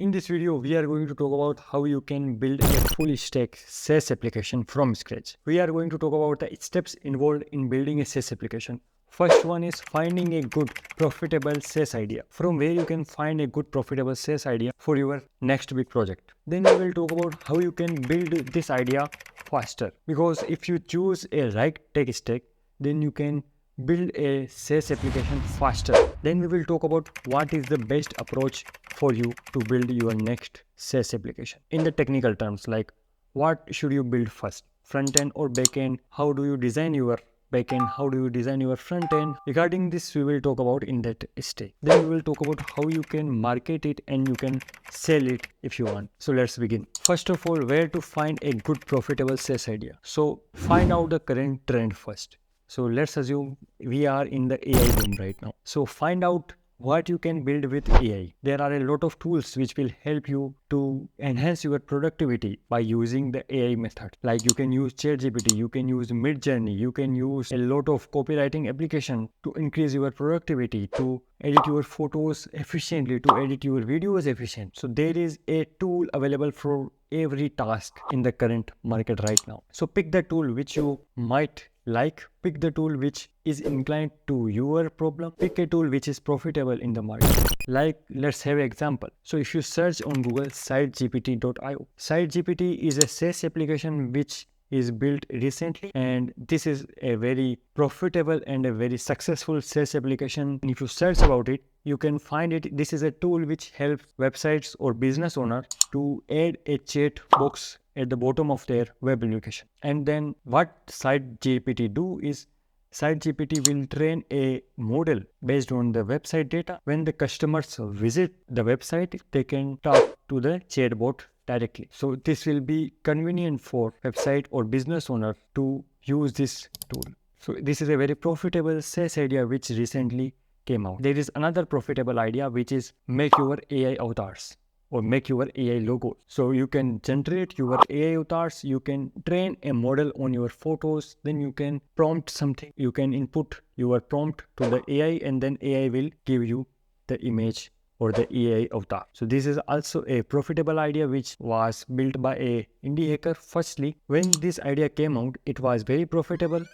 In this video, we are going to talk about how you can build a full stack SaaS application from scratch. We are going to talk about the steps involved in building a SaaS application. First one is finding a good profitable SaaS idea, from where you can find a good profitable SaaS idea for your next big project. Then we will talk about how you can build this idea faster, because if you choose a right tech stack, then you can build a SaaS application faster. Then we will talk about what is the best approach for you to build your next SaaS application. In the technical terms, like what should you build first, front end or back end? How do you design your back end? How do you design your front end? Regarding this, we will talk about in that stage. Then we will talk about how you can market it and you can sell it if you want. So let's begin. First of all, where to find a good profitable SaaS idea? So find out the current trend first. So let's assume we are in the AI boom right now. So find out what you can build with AI. There are a lot of tools which will help you to enhance your productivity by using the AI method. Like you can use ChatGPT, you can use Midjourney, you can use a lot of copywriting application to increase your productivity, to edit your photos efficiently, to edit your videos efficient. So there is a tool available for every task in the current market right now. So pick the tool which you might like, pick the tool which is inclined to your problem, pick a tool which is profitable in the market. Like let's have an example. So if you search on Google sitegpt.io, sitegpt is a SaaS application which is built recently, and this is a very profitable and a very successful SaaS application. And if you search about it, you can find it. This is a tool which helps websites or business owner to add a chat box at the bottom of their web application. And then what SiteGPT do is SiteGPT will train a model based on the website data. When the customers visit the website, they can talk to the chatbot directly. So this will be convenient for website or business owner to use this tool. So this is a very profitable SaaS idea which recently came out. There is another profitable idea which is make your AI avatars or make your AI logo. So you can generate your AI avatars, you can train a model on your photos, then you can prompt something, you can input your prompt to the AI, and then AI will give you the image or the AI avatar. So this is also a profitable idea which was built by a indie hacker. Firstly, when this idea came out, it was very profitable,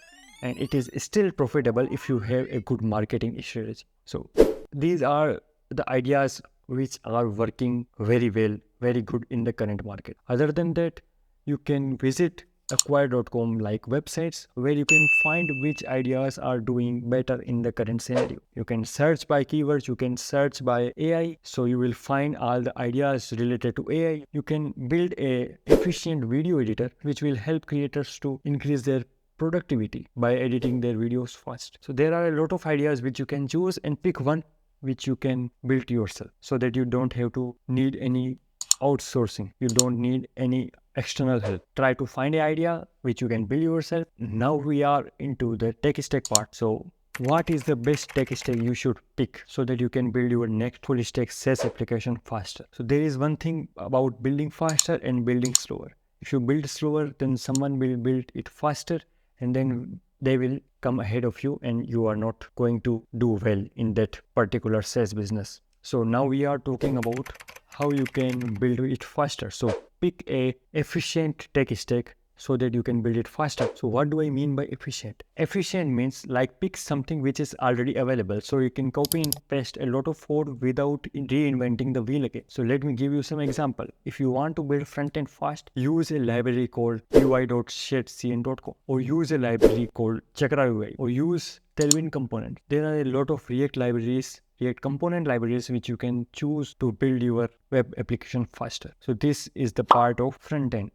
and it is still profitable if you have a good marketing strategy. So these are the ideas which are working very well, very good in the current market. Other than that, you can visit acquire.com like websites where you can find which ideas are doing better in the current scenario. You can search by keywords, you can search by AI, so you will find all the ideas related to AI. You can build a efficient video editor which will help creators to increase their productivity by editing their videos fast. So there are a lot of ideas which you can choose and pick one which you can build yourself, so that you don't have to need any outsourcing, you don't need any external help. Try to find an idea which you can build yourself. Now we are into the tech stack part. So what is the best tech stack you should pick so that you can build your next full stack SaaS application faster? So there is one thing about building faster and building slower. If you build slower, then someone will build it faster, and then they will come ahead of you, and you are not going to do well in that particular SaaS business. So now we are talking about how you can build it faster. So pick a efficient tech stack so that you can build it faster. So what do I mean by efficient? Efficient means like pick something which is already available, so you can copy and paste a lot of code without reinventing the wheel again. So let me give you some example. If you want to build front end fast, use a library called ui.shadcn.com, or use a library called Chakra UI, or use Tailwind component. There are a lot of React libraries, React component libraries which you can choose to build your web application faster. So this is the part of front end.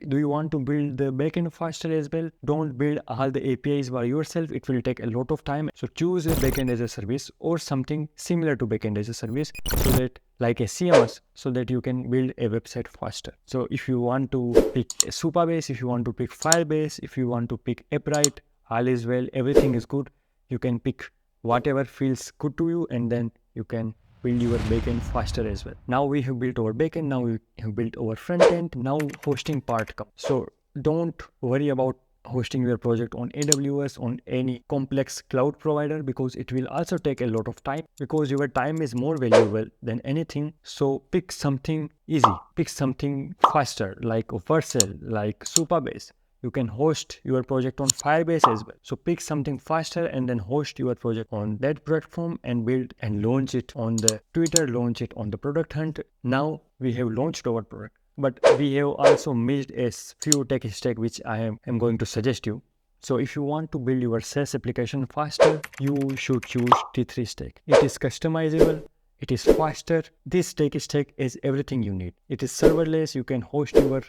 Do you want to build the backend faster as well? Don't build all the APIs by yourself. It will take a lot of time. So choose a backend as a service or something similar to backend as a service, so that like a CMS, so that you can build a website faster. So if you want to pick Supabase, if you want to pick Firebase, if you want to pick AppWrite, all is well, everything is good. You can pick whatever feels good to you, and then you can build your backend faster as well. Now we have built our backend, now we have built our front end, now hosting part comes. So don't worry about hosting your project on AWS, on any complex cloud provider, because it will also take a lot of time, because your time is more valuable than anything. So pick something easy, pick something faster, like Vercel, like Supabase. You can host your project on Firebase as well. So pick something faster and then host your project on that platform and build and launch it on the Twitter, launch it on the Product Hunt. Now we have launched our product, but we have also missed a few tech stack which I am going to suggest you. So if you want to build your SaaS application faster, you should choose T3 stack. It is customizable, it is faster. This tech stack is everything you need. It is serverless, you can host your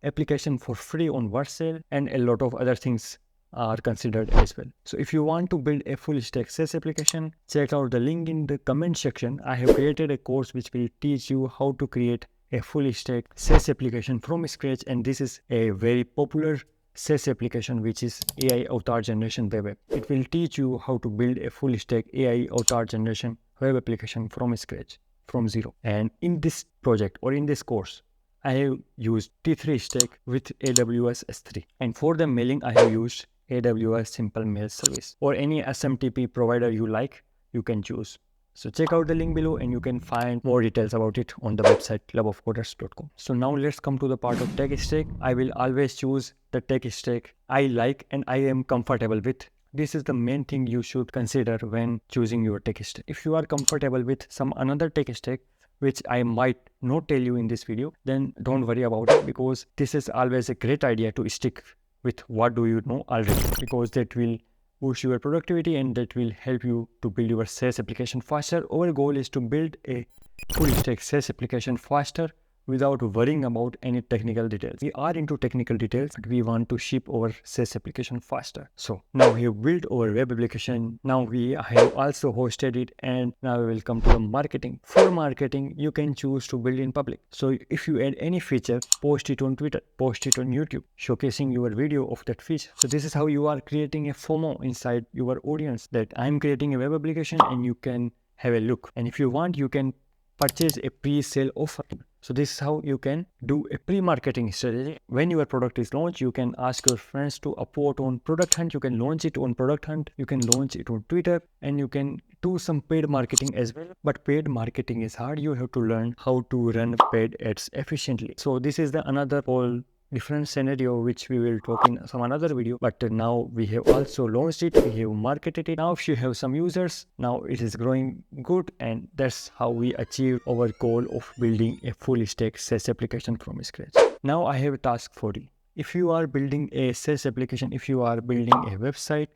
application for free on Vercel, and a lot of other things are considered as well. So if you want to build a full stack SaaS application, check out the link in the comment section. I have created a course which will teach you how to create a full stack SaaS application from scratch, and this is a very popular SaaS application which is AI avatar generation web app. It will teach you how to build a full stack AI avatar generation web application from scratch, from zero. And in this project or in this course, I have used T3 stack with AWS S3, and for the mailing I have used AWS Simple Mail Service, or any SMTP provider you like, you can choose. So check out the link below and you can find more details about it on the website clubofcoders.com. So now let's come to the part of tech stack. I will always choose the tech stack I like and I am comfortable with. This is the main thing you should consider when choosing your tech stack. If you are comfortable with some another tech stack, which I might not tell you in this video, then don't worry about it, because this is always a great idea to stick with what do you know already, because that will boost your productivity and that will help you to build your SaaS application faster. Our goal is to build a full stack SaaS application faster without worrying about any technical details. We are into technical details, but we want to ship our SaaS application faster. So now we have built our web application. Now we have also hosted it, and now we will come to the marketing. For marketing, you can choose to build in public. So if you add any feature, post it on Twitter, post it on YouTube, showcasing your video of that feature. So this is how you are creating a FOMO inside your audience, that I'm creating a web application and you can have a look. And if you want, you can purchase a pre-sale offer. So this is how you can do a pre-marketing strategy. When your product is launched, you can ask your friends to upvote on Product Hunt. You can launch it on Product Hunt. You can launch it on Twitter, and you can do some paid marketing as well. But paid marketing is hard. You have to learn how to run paid ads efficiently. So this is the another whole different scenario which we will talk in some another video. But now we have also launched it, we have marketed it. Now if you have some users, now it is growing good, and that's how we achieve our goal of building a full stack SaaS application from scratch. Now I have a task for you. If you are building a SaaS application, if you are building a website,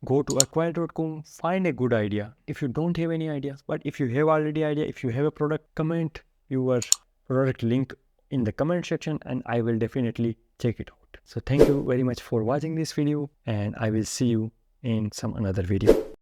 go to acquire.com, find a good idea. If you don't have any ideas, but if you have already idea, if you have a product, comment your product link in the comment section and I will definitely check it out. So thank you very much for watching this video, and I will see you in some another video.